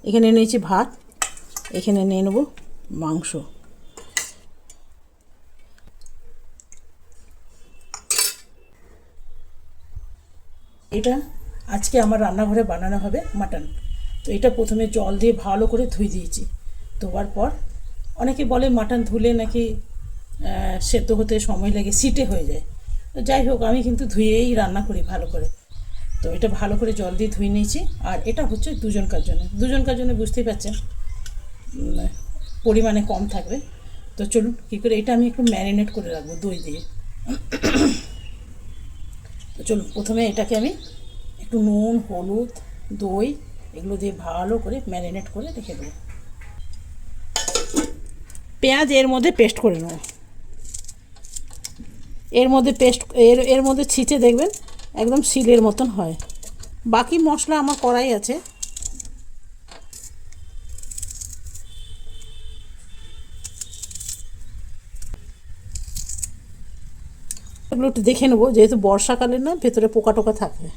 এখানে নিয়েছি ভাত, এখানে নিয়ে নেব মাংস। এটা আজকে আমার রান্নাঘরে বানানো হবে মাটন। তো এটা প্রথমে জল দিয়ে ভালো করে ধুয়ে দিয়েছি। ধোয়ার পর অনেকে বলে মাটন ধুলে নাকি সেদ্ধ হতে সময় লাগে, সিটে হয়ে যায়। তো যাই হোক, আমি কিন্তু ধুয়েই রান্না করি ভালো করে। তো এটা ভালো করে জল দিয়ে ধুয়ে নিয়েছি। আর এটা হচ্ছে দুজনকার জন্য বুঝতেই পারছেন পরিমাণে কম থাকবে। তো চলুন কী করে এটা আমি একটু ম্যারিনেট করে রাখবো দই দিয়ে। তো চলুন প্রথমে এটাকে আমি একটু নুন, হলুদ, দই এগুলো দিয়ে ভালো করে ম্যারিনেট করে রেখে দেবো। পেঁয়াজ এর মধ্যে পেস্ট করে নেব। এর মধ্যে ছিঁচে দেখবেন একদম শিলের মতন হয়। বাকি মশলা আমার কড়াই আছে। এগুলো একটু দেখে নেবো, যেহেতু বর্ষাকালে না ভেতরে পোকা টোকা থাকবে।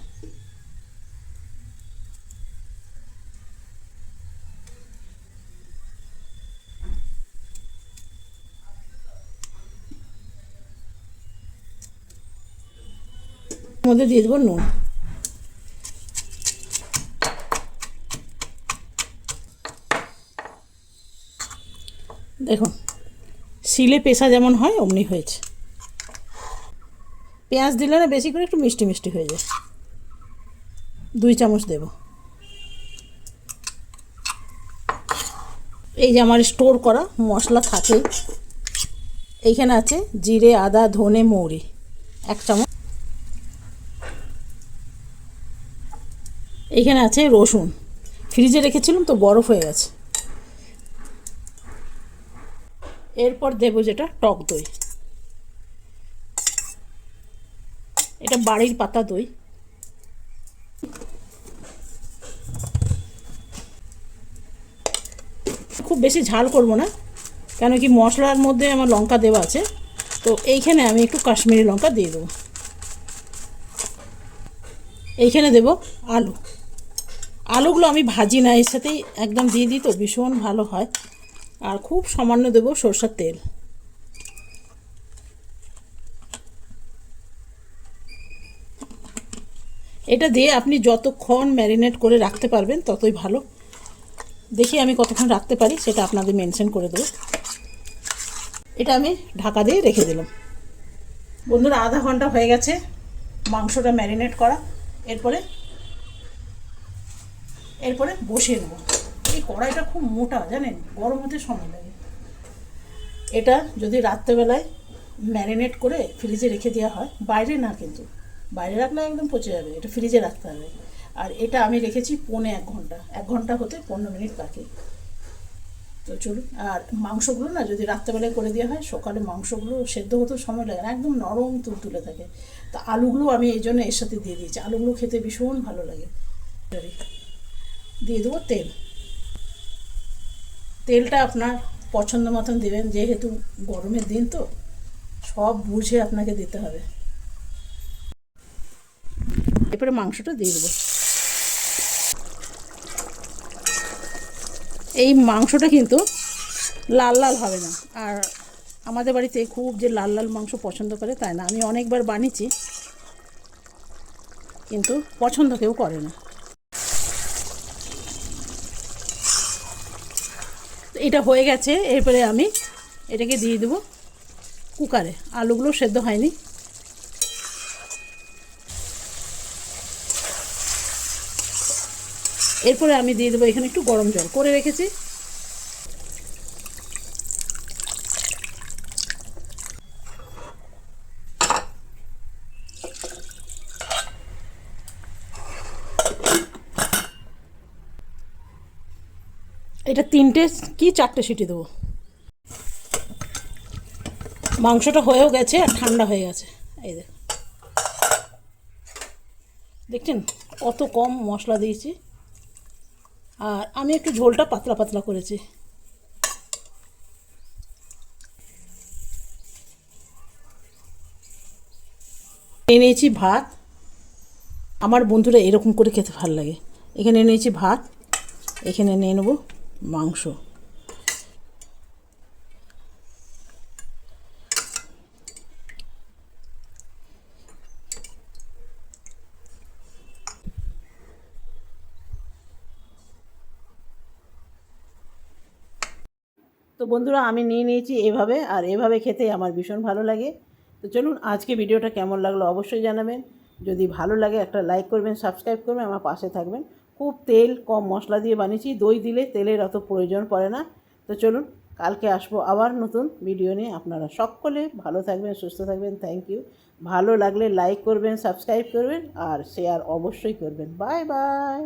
মধ্যে দিয়ে দেবো নুন। দেখুন শিলে পেশা যেমন হয় অমনি হয়েছে। পেঁয়াজ দিলে না বেশি করে একটু মিষ্টি মিষ্টি হয়ে যায়। 2 চামচ দেব। এই যে আমার স্টোর করা মশলা থাকে, এইখানে আছে জিরে, আদা, ধনে, মৌরি 1 চামচ। এইখানে আছে রসুন, ফ্রিজে রেখেছিলাম তো বরফ হয়ে গেছে। এরপর দেব যেটা টক দই, এটা বাড়ির পাতা দই। খুব বেশি ঝাল করব না, কেন কি মশলার মধ্যে আমার লঙ্কা দেওয়া আছে। তো এইখানে আমি একটু কাশ্মীরি লঙ্কা দিয়ে দেবো। এইখানে দেব আলুগুলো আমি ভাজি না, এর সাথেই একদম দিয়ে দিই, তো ভীষণ ভালো হয়। আর খুব সামান্য দেব সরষের তেল। এটা দিয়ে আপনি যতক্ষণ ম্যারিনেট করে রাখতে পারবেন ততই ভালো। দেখি আমি কতক্ষণ রাখতে পারি সেটা আপনাদের মেনশন করে দেবো। এটা আমি ঢাকা দিয়ে রেখে দিলাম। বন্ধুরা, আধা ঘন্টা হয়ে গেছে মাংসটা ম্যারিনেট করা। এরপরে বসিয়ে নেবো। এই কড়াইটা খুব মোটা জানেন, গরম হতে সময় লাগে। এটা যদি রাত্রেবেলায় ম্যারিনেট করে ফ্রিজে রেখে দেওয়া হয়, বাইরে না কিন্তু, বাইরে রাখলে একদম পচে যাবে, এটা ফ্রিজে রাখতে হবে। আর এটা আমি রেখেছি 1.25 ঘন্টা, 1 ঘন্টা হতে 15 মিনিট বাকি। তো চলুন, আর মাংসগুলো না যদি রাত্রেবেলায় করে দেওয়া হয়, সকালে মাংসগুলো সেদ্ধ হতেও সময় লাগে না, একদম নরম তুলতুলে থাকে। তো আলুগুলো আমি এই জন্য এর সাথে দিয়ে দিয়েছি, আলুগুলো খেতে ভীষণ ভালো লাগে। দিয়ে দেবো তেলটা আপনার পছন্দ মতন দেবেন, যেহেতু গরমের দিন তো সব বুঝে আপনাকে দিতে হবে। এরপরে মাংসটা দিয়ে দেবো। এই মাংসটা কিন্তু লাল লাল হবে না। আর আমাদের বাড়িতে খুব যে লাল লাল মাংস পছন্দ করে তাই না, আমি অনেকবার বানিয়েছি, কিন্তু পছন্দ কেউ করে না। এটা হয়ে গেছে, এরপরে আমি এটাকে দিয়ে দেবো কুকারে। আলুগুলো সেদ্ধ হয়নি। এরপরে আমি দিয়ে দেবো এখানে একটু গরম জল করে রেখেছি। এটা 3টে কি 4টে সিটি দেবো। মাংসটা হয়েও গেছে আর ঠান্ডা হয়ে গেছে। এই দেখছেন কত কম মশলা দিয়েছি। আর আমি একটু ঝোলটা পাতলা পাতলা করেছি। নিয়েছি ভাত, আমার বন্ধুরা এরকম করে খেতে ভালো লাগে। এখানে নিয়েছি ভাত, এখানে নিয়ে নেব মাংস। তো বন্ধুরা, আমি নিয়ে নিয়েছি এভাবে, আর এভাবে খেতে আমার ভীষণ ভালো লাগে। তো চলুন, আজকে ভিডিওটা কেমন লাগলো অবশ্যই জানাবেন। যদি ভালো লাগে একটা লাইক করবেন, সাবস্ক্রাইব করবেন, আমার পাশে থাকবেন। খুব তেল কম মশলা দিয়ে বানিয়েছি, দই দিলে তেলের অত প্রয়োজন পড়ে না। তো চলুন, কালকে আসবো আবার নতুন ভিডিও নিয়ে। আপনারা সকলে ভালো থাকবেন, সুস্থ থাকবেন। Thank you. ভালো লাগলে লাইক করবেন, সাবস্ক্রাইব করবেন, আর শেয়ার অবশ্যই করবেন। Bye bye.